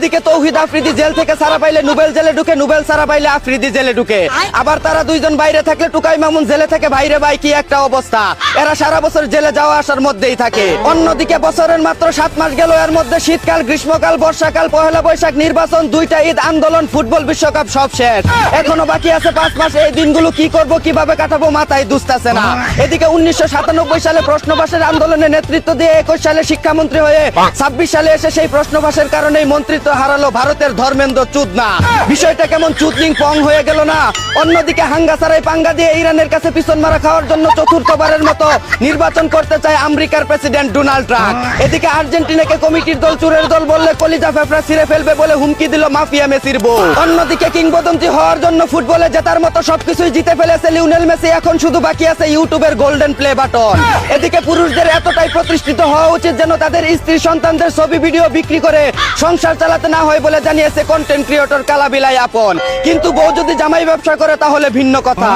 এদিকে তৌহিদ আফ্রিদি জেল থেকে ছাড়া পাইলে নুবেল জেলে ঢুকে, নুবেল ছাড়া পাইলে আফ্রিদি জেলে ঢুকে। আবার তারা দুইজন বাইরে থাকলে টুকাই মামুন জেলে থেকে বাইরে, ভাই কি একটা অবস্থা। এরা সারা বছর জেলে যাওয়া আসার মধ্যেই থাকে। অন্যদিকে বছরের মাত্র 7 মাস গেল, এর মধ্যে শীতকাল, গ্রীষ্মকাল, বর্ষাকাল, পহেলা বৈশাখ, নির্বাচন, 2টা ঈদ, আন্দোলন, ফুটবল বিশ্বকাপ সব শেষ। এখনো বাকি আছে 5 মাস। এই দিনগুলো কি করব, কিভাবে কাটাবো মাথায় দুস্তাছে না। এদিকে 1997 সালে প্রশ্নবাসের আন্দোলনে নেতৃত্ব দিয়ে 21 সালে শিক্ষামন্ত্রী হয়ে 26 সালে এসে সেই প্রশ্নবাসের কারণেই মন্ত্রিত্ব হারালো ভারতের ধর্মেন্দ্র চুদনা। বিষয়টা কেমন চুদলিং পং হয়ে গেল না। অন্যদিকে হাঙ্গাসারাই পাঙ্গা দিয়ে ইরানের কাছে পিছন মারা খাওয়ার জন্য চতুর্থবারের মতো নির্বাচন করতে চায় আমেরিকার প্রেসিডেন্ট ডোনাল্ড ট্রাম্প। এদিকে আর্জেন্টিনাকে কমিটির দল চুরের দল বললে কলিজা ফেফড়া ছিঁড়ে ফেলবে বলে হুমকি দিল মাফিয়া মেসির বউ। অন্যদিকে কিংবদন্তি হওয়ার জন্য ফুটবলে জেতার মতো সবকিছুই জিতে ফেলেছে লিওনেল মেসি। এখন শুধু বাকি আছে ইউটিউবের গোল্ডেন প্লে বাটন। এদিকে পুরুষদের এতটাই প্রতিষ্ঠিত হওয়া উচিত যেন তাদের স্ত্রী সন্তানদের ছবি ভিডিও বিক্রি করে সংসার চালাতে না হয় বলে জানিয়েছে কন্টেন্ট ক্রিয়েটর কালাবিলাই আপন। কিন্তু বউ যদি জামাই ব্যবসা করে তাহলে ভিন্ন কথা।